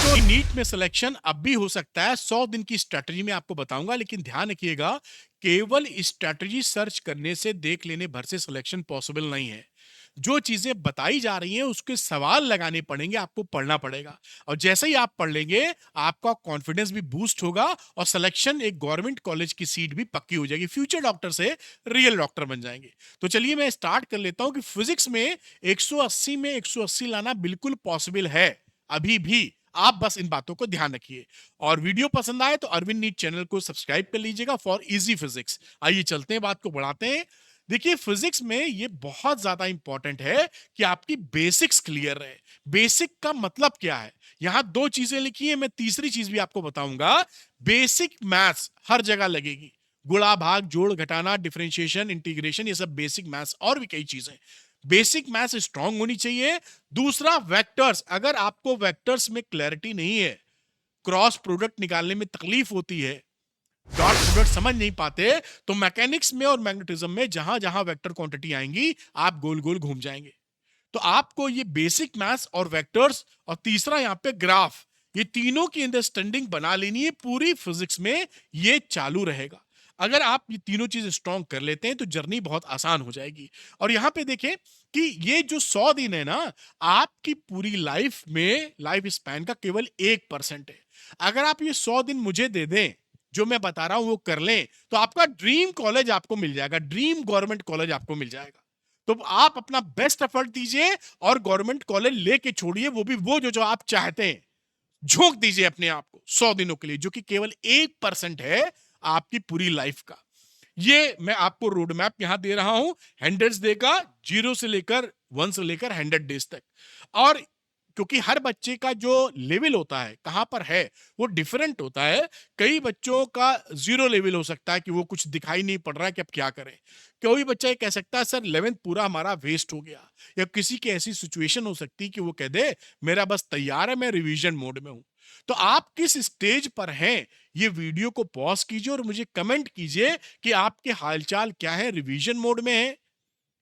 तो नीट में सिलेक्शन अब भी हो सकता है। 100 दिन की स्ट्रैटेजी में आपको बताऊंगा, लेकिन ध्यान रखिएगा, केवल स्ट्रैटेजी सर्च करने से देख लेने भर से सिलेक्शन पॉसिबल नहीं है। जो चीजें बताई जा रही हैं उसके सवाल लगाने पड़ेंगे, आपको पढ़ना पड़ेगा। और जैसे ही आप पढ़ लेंगे, आपका कॉन्फिडेंस भी बूस्ट होगा और सिलेक्शन एक गवर्नमेंट कॉलेज की सीट भी पक्की हो जाएगी। फ्यूचर डॉक्टर से रियल डॉक्टर बन जाएंगे। तो चलिए मैं स्टार्ट कर लेता हूं कि फिजिक्स में 180 में 180 लाना बिल्कुल पॉसिबल है अभी भी। आप बस इन बातों को ध्यान रखिए। और वीडियो पसंद आए तो अरविंद नीट चैनल को सब्सक्राइब कर लीजिएगा फॉर इजी फिजिक्स। आइए चलते हैं, बात को बढ़ाते हैं। देखिए, फिजिक्स में ये बहुत ज्यादा इंपॉर्टेंट है कि आपकी बेसिक्स क्लियर रहे। बेसिक का मतलब क्या है? यहां दो चीजें लिखी है, मैं तीसरी चीज भी आपको बताऊंगा। बेसिक मैथ्स हर जगह लगेगी। गुणा भाग जोड़ घटाना डिफरेंशिएशन इंटीग्रेशन, ये सब बेसिक मैथ्स, और भी कई चीजें। बेसिक मैथ्स स्ट्रांग होनी चाहिए। दूसरा, वेक्टर्स। अगर आपको वेक्टर्स में क्लैरिटी नहीं है, क्रॉस प्रोडक्ट निकालने में तकलीफ होती है, डॉट प्रोडक्ट समझ नहीं पाते, तो मैकेनिक्स में और मैग्नेटिज्म में जहां जहां वेक्टर क्वांटिटी आएंगी, आप गोल गोल घूम जाएंगे। तो आपको ये बेसिक मैथ्स और वेक्टर्स, और तीसरा यहां पे ग्राफ, ये तीनों की अंडरस्टैंडिंग बना लेनी है। पूरी फिजिक्स में ये चालू रहेगा। अगर आप ये तीनों चीज स्ट्रॉन्ग कर लेते हैं तो जर्नी बहुत आसान हो जाएगी। और यहां पे देखें कि ये जो 100 दिन है ना, आपकी पूरी लाइफ में लाइफ स्पैन का केवल 1% है। अगर आप ये 100 दिन मुझे दे दें, जो मैं बता रहा हूं वो कर लें, तो आपका ड्रीम कॉलेज आपको मिल जाएगा, ड्रीम गवर्नमेंट कॉलेज आपको मिल जाएगा। तो आप अपना बेस्ट एफर्ट दीजिए और गवर्नमेंट कॉलेज लेके छोड़िए, वो भी वो जो जो आप चाहते हैं। झोंक दीजिए अपने आप को 100 दिनों के लिए, जो कि केवल 1% है आपकी पूरी लाइफ का। ये मैं आपको रोड मैप यहां दे रहा हूं। 100 देगा, 0 से लेकर 1 से लेकर 100 डेज तक। और क्योंकि हर बच्चे का जो लेवल होता है, कहां पर है, वो डिफरेंट होता है। कई बच्चों का 0 लेवल हो सकता है कि वो कुछ दिखाई नहीं पड़ रहा है कि अब क्या करें। कोई बच्चा ये कह सकता है सर 11th पूरा हमारा वेस्ट हो गया। या किसी की ऐसी सिचुएशन हो सकती है कि वो कह दे मेरा बस तैयार है, मैं रिवीजन मोड में हूं। तो आप किस स्टेज पर हैं, ये वीडियो को पॉज कीजिए और मुझे कमेंट कीजिए कि आपके हालचाल क्या है। रिवीजन मोड में है,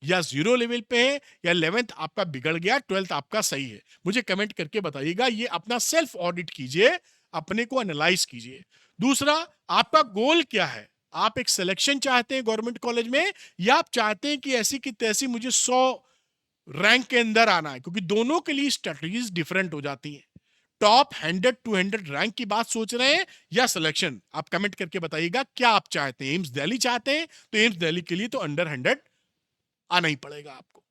या 0 लेवल पे है, या 11th आपका बिगड़ गया, 12th आपका सही है। मुझे कमेंट करके बताइएगा। ये अपना सेल्फ ऑडिट कीजिए, अपने को एनालाइज कीजिए। दूसरा, आपका गोल क्या है? आप एक सिलेक्शन चाहते हैं गवर्नमेंट कॉलेज में, या आप चाहते हैं कि ऐसी की तैसी मुझे 100 रैंक के अंदर आना है? क्योंकि दोनों के लिए स्ट्रेटजीज डिफरेंट हो जाती हैं। टॉप 100 200 रैंक की बात सोच रहे हैं, या सिलेक्शन? आप कमेंट करके बताइएगा क्या आप चाहते हैं। एम्स दिल्ली चाहते हैं तो एम्स दिल्ली के लिए तो अंडर 100 आना ही पड़ेगा आपको।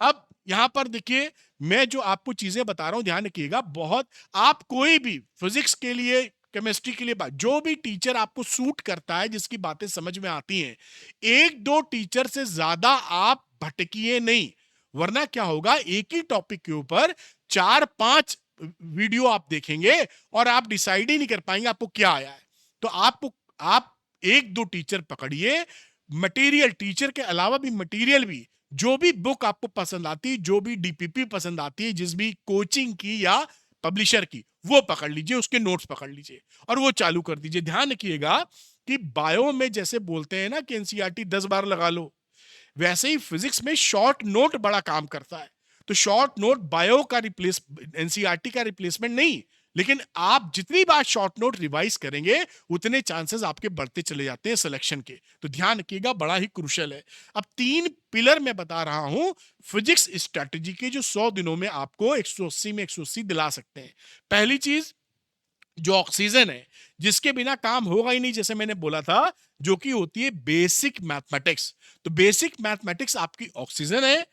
अब यहां पर देखिए, मैं जो आपको चीजें बता रहा हूं ध्यान रखिएगा बहुत। आप कोई भी फिजिक्स के लिए, केमिस्ट्री के लिए बात, जो भी टीचर आपको सूट करता है, जिसकी बातें समझ में आती हैं, एक दो टीचर से ज्यादा आप भटकिए नहीं। वरना क्या होगा, एक ही टॉपिक के ऊपर 4 5 वीडियो आप देखेंगे और आप डिसाइड ही नहीं कर पाएंगे आपको क्या आया है। तो आप एक दो टीचर पकड़िए। मटेरियल, टीचर के अलावा भी मटेरियल भी, जो भी बुक आपको पसंद आती है, जो भी डीपीपी पसंद आती है, जिस भी कोचिंग की या पब्लिशर की, वो पकड़ लीजिए, उसके नोट्स पकड़ लीजिए और वो चालू कर दीजिए। ध्यान रखिएगा कि बायो में जैसे बोलते हैं ना कि एनसीईआरटी 10 बार लगा लो, वैसे ही फिजिक्स में शॉर्ट नोट बड़ा काम करता है। तो शॉर्ट नोट बायो का रिप्लेस, एनसीईआरटी का रिप्लेसमेंट नहीं, लेकिन आप जितनी बार शॉर्ट नोट रिवाइज करेंगे, उतने चांसेस आपके बढ़ते चले जाते हैं सिलेक्शन के। तो ध्यान रखिएगा, बड़ा ही क्रूशियल है। अब 3 पिलर मैं बता रहा हूं फिजिक्स स्ट्रेटजी के, जो 100 दिनों में आपको 180 में 180 दिला सकते हैं। पहली चीज, जो ऑक्सीजन है, जिसके बिना काम होगा ही नहीं, जैसे मैंने बोला था, जो कि होती है बेसिक मैथमेटिक्स। तो बेसिक मैथमेटिक्स आपकी ऑक्सीजन है।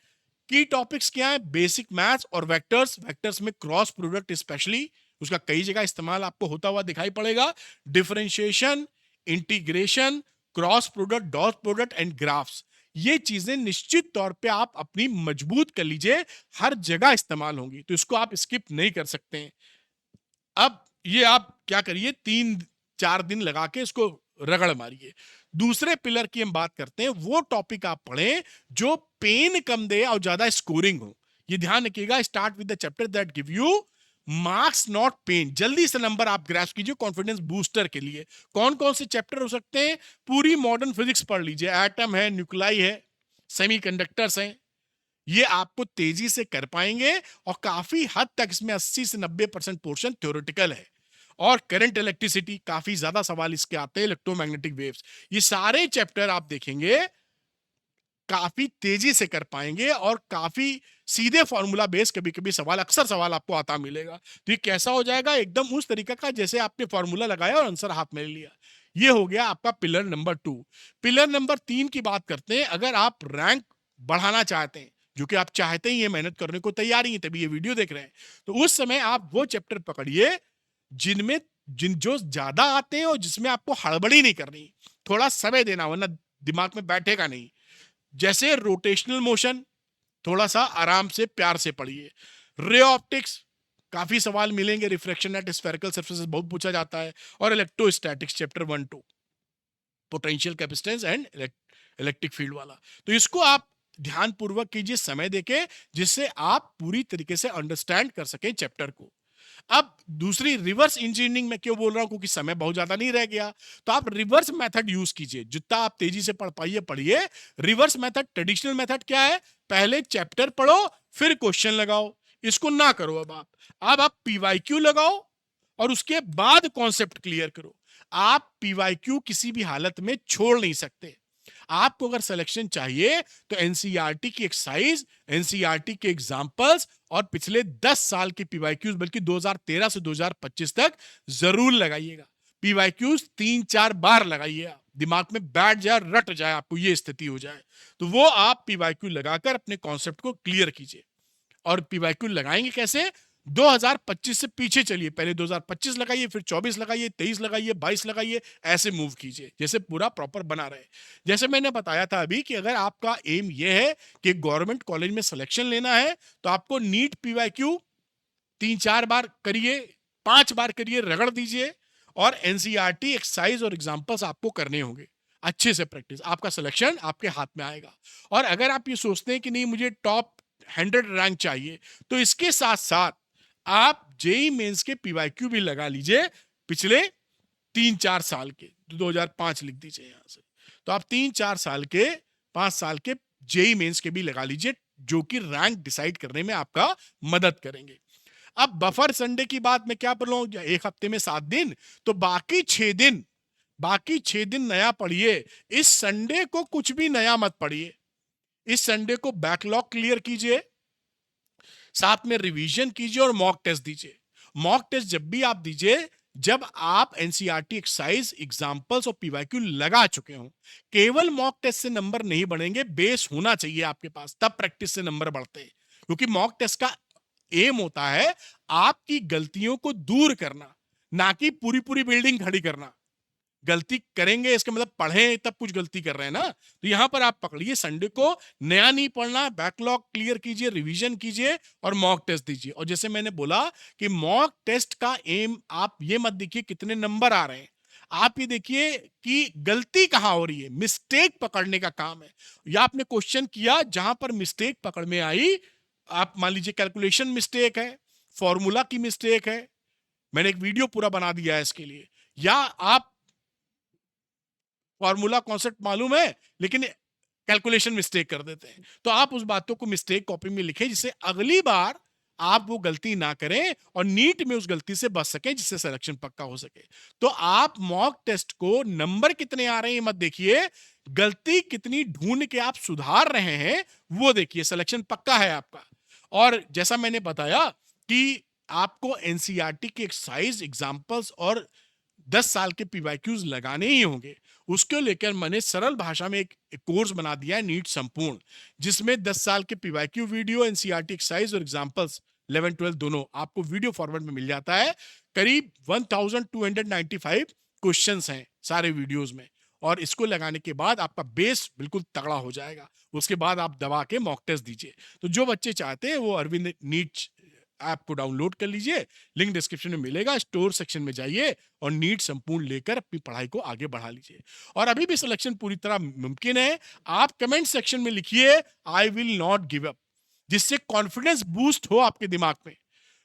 की टॉपिक्स क्या है? बेसिक मैथ्स और वेक्टर्स। वेक्टर्स में क्रॉस प्रोडक्ट स्पेशली, उसका कई जगह इस्तेमाल आपको होता हुआ दिखाई पड़ेगा। Differentiation, integration, cross product, dot product and graphs, ये चीजें निश्चित तौर पे आप अपनी मजबूत कर लीजिए, हर जगह इस्तेमाल होंगी, तो इसको आप स्किप नहीं कर सकते हैं। अब ये आप क्या करिए, 3 4 दिन लगा के इसको रगड़ मारिए। दूसरे पिलर की हम बात करते हैं, वो टॉपिक आप पढ़ें जो पेन कम दे और ज्यादा स्कोरिंग हो। ये ध्यान रखिएगा, start with the chapter that give you marks not pen. जल्दी से नंबर आप ग्रैस्प कीजिए कॉन्फिडेंस बूस्टर के लिए। कौन कौन से चैप्टर हो सकते हैं? पूरी मॉडर्न फिजिक्स पढ़ लीजिए, एटम है, न्यूक्लाई है, सेमीकंडक्टर्स हैं, ये आपको तेजी से कर पाएंगे और काफी हद तक इसमें 80 से 90% पोर्शन थ्योरेटिकल है। और करंट इलेक्ट्रिसिटी, काफी ज्यादा सवाल इसके आते हैं, इलेक्ट्रोमैग्नेटिक वेव्स, ये सारे चैप्टर आप देखेंगे काफी तेजी से कर पाएंगे और काफी सीधे फॉर्मूला बेस कभी कभी सवाल, अक्सर सवाल आपको आता मिलेगा। तो ये कैसा हो जाएगा, एकदम उस तरीके का जैसे आपने फॉर्मूला लगाया और आंसर हाथ में ले लिया। ये हो गया आपका पिलर नंबर 2। पिलर नंबर 3 की बात करते हैं। अगर आप रैंक बढ़ाना चाहते हैं, जो कि आप चाहते ही हैं, मेहनत करने को तैयार ही हैं, तभी ये वीडियो देख रहे हैं, तो उस समय आप वो चैप्टर पकड़िए जिनमें जो ज्यादा आते हैं और जिसमें आपको हड़बड़ी नहीं करनी, थोड़ा समय देना, वरना दिमाग में बैठेगा नहीं। जैसे रोटेशनल मोशन, थोड़ा सा आराम से प्यार से पढ़िए। रे ऑप्टिक्स, काफी सवाल मिलेंगे, रिफ्रैक्शन एट स्फेरिकल सरफेसेस बहुत पूछा जाता है। और electrostatics chapter 1-2, potential capacitance and electric field वाला। तो इसको आप ध्यान पूर्वक कीजिए, समय देके, जिससे आप पूरी तरीके से अंडरस्टैंड कर सकें चैप्टर को। अब दूसरी, रिवर्स इंजीनियरिंग में क्यों बोल रहा हूं, क्योंकि समय बहुत ज्यादा नहीं रह गया। तो आप रिवर्स मेथड यूज कीजिए, जितना आप तेजी से पढ़ पाइए पढ़िए। रिवर्स मेथड, ट्रेडिशनल मेथड क्या है, पहले चैप्टर पढ़ो फिर क्वेश्चन लगाओ। इसको ना करो। अब आप पीवाईक्यू लगाओ और उसके बाद कॉन्सेप्ट क्लियर करो। आप पीवाईक्यू किसी भी हालत में छोड़ नहीं सकते। आपको अगर सिलेक्शन चाहिए तो एनसीईआरटी की एक्सरसाइज, एनसीईआरटी के एग्जांपल्स और पिछले 10 साल के पीवाईक्यूज, बल्कि 2013 से 2025 तक जरूर लगाइएगा। पीवाईक्यूज 3-4 बार लगाइए, आप दिमाग में बैठ जाए, रट जाए, आपको ये स्थिति हो जाए, तो वो आप पीवाईक्यू लगाकर अपने कॉन्सेप्ट को क्लियर कीजिए। और पीवाईक्यू लगाएंगे कैसे, 2025 से पीछे चलिए, पहले 2025 लगाइए, फिर 24 लगाइए, 23 लगाइए, 22 लगाइए, ऐसे मूव कीजिए जैसे पूरा प्रॉपर बना रहे। जैसे मैंने बताया था अभी कि अगर आपका एम ये है कि गवर्नमेंट कॉलेज में सिलेक्शन लेना है, तो आपको नीट पीवाईक्यू 3-4 बार करिए, 5 बार करिए, रगड़ दीजिए। और एनसीईआरटी एक्सरसाइज और एग्जाम्पल्स आपको करने होंगे, अच्छे से प्रैक्टिस, आपका सिलेक्शन आपके हाथ में आएगा। और अगर आप ये सोचते हैं कि नहीं मुझे टॉप 100 रैंक चाहिए, तो इसके साथ साथ आप जेई मेंस के पीवाईक्यू भी लगा लीजिए, पिछले 3-4 साल के, 2005 लिख दीजिए यहां से। तो आप 3-4 साल के, 5 साल के जेई मेंस के भी लगा लीजिए, जो कि रैंक डिसाइड करने में आपका मदद करेंगे। अब बफर संडे की बात मैं क्या बोल रहा हूं, एक हफ्ते में 7 दिन, तो बाकी 6 दिन नया पढ़िए। इस संडे को कुछ भी नया मत पढ़िए। इस संडे को बैकलॉग क्लियर कीजिए, साथ में रिवीजन कीजिए और मॉक टेस्ट दीजिए। मॉक टेस्ट जब भी आप दीजिए जब आप एनसीईआरटी एक्सरसाइज, एग्जांपल्स और पीवाईक्यू लगा चुके हो। केवल मॉक टेस्ट से नंबर नहीं बढ़ेंगे, बेस होना चाहिए आपके पास, तब प्रैक्टिस से नंबर बढ़ते हैं। क्योंकि मॉक टेस्ट का एम होता है आपकी गलतियों को दूर करना, ना कि पूरी पूरी बिल्डिंग खड़ी करना। गलती करेंगे इसका मतलब पढ़े तब कुछ गलती कर रहे हैं ना। तो यहां पर आप पकड़िए, संडे को नया नहीं पढ़ना, बैकलॉग क्लियर कीजिए, रिवीजन कीजिए और मॉक टेस्ट दीजिए। और जैसे मैंने बोला कि मॉक टेस्ट का एम आप ये मत देखिए कितने नंबर आ रहे हैं, आप ये देखिए कि गलती कहां हो रही है, मिस्टेक पकड़ने का काम है। या आपने क्वेश्चन किया, जहां पर मिस्टेक पकड़ में आई, आप मान लीजिए कैलकुलेशन मिस्टेक है, फॉर्मूला की मिस्टेक है, मैंने एक वीडियो पूरा बना दिया है इसके लिए। या आप फॉर्मूला कॉन्सेप्ट मालूम है लेकिन कैलकुलेशन मिस्टेक कर देते हैं, तो आप उस बातों को मिस्टेक कॉपी में लिखें, जिससे अगली बार आप वो गलती ना करें और नीट में उस गलती से बच सके, जिससे सिलेक्शन पक्का हो सके। तो आप मॉक टेस्ट को नंबर कितने आ रहे हैं मत देखिए, गलती कितनी ढूंढ के आप सुधार रहे हैं वो देखिए, सिलेक्शन पक्का है आपका। और जैसा मैंने बताया कि आपको एनसीईआरटी के एक्सरसाइज, एग्जांपल्स और 10 साल के पीवाईक्यूज लगाने ही होंगे। उसको लेकर मैंने सरल भाषा में एक कोर्स बना दिया है, नीट संपूर्ण, जिसमें 10 साल के पीवाईक्यू वीडियो, एनसीईआरटी एक्सरसाइज और एग्जांपल्स 11-12 दोनों आपको वीडियो फॉर्मेट में मिल जाता है। करीब 1295 क्वेश्चंस हैं सारे वीडियोस में। और इसको लगाने के बाद आपका बेस बिल्कुल तगड़ा हो जाएगा। उसके बाद आप दबा के मॉक टेस्ट दीजिए। तो जो बच्चे चाहते हैं वो अरविंद नीट ऐप को डाउनलोड कर लीजिए, लिंक डिस्क्रिप्शन में मिलेगा, स्टोर सेक्शन में जाइए और नीट संपूर्ण लेकर अपनी पढ़ाई को आगे बढ़ा लीजिए। और अभी भी सिलेक्शन पूरी तरह मुमकिन है। आप कमेंट सेक्शन में लिखिए आई विल नॉट गिव अप, जिससे कॉन्फिडेंस बूस्ट हो आपके दिमाग में।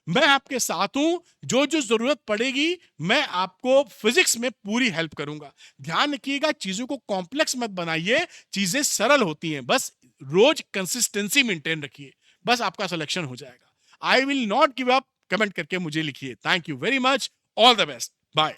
मैं आपके साथ हूं, जो जो जरूरत पड़ेगी मैं आपको फिजिक्स में पूरी हेल्प करूंगा। ध्यान रखिएगा, चीजों को कॉम्प्लेक्स मत बनाइए, चीजें सरल होती हैं, बस रोज कंसिस्टेंसी मेंटेन रखिए, बस आपका सिलेक्शन हो जाएगा। I will not give up. Comment करके मुझे लिखिए। Thank you very much. All the best. Bye.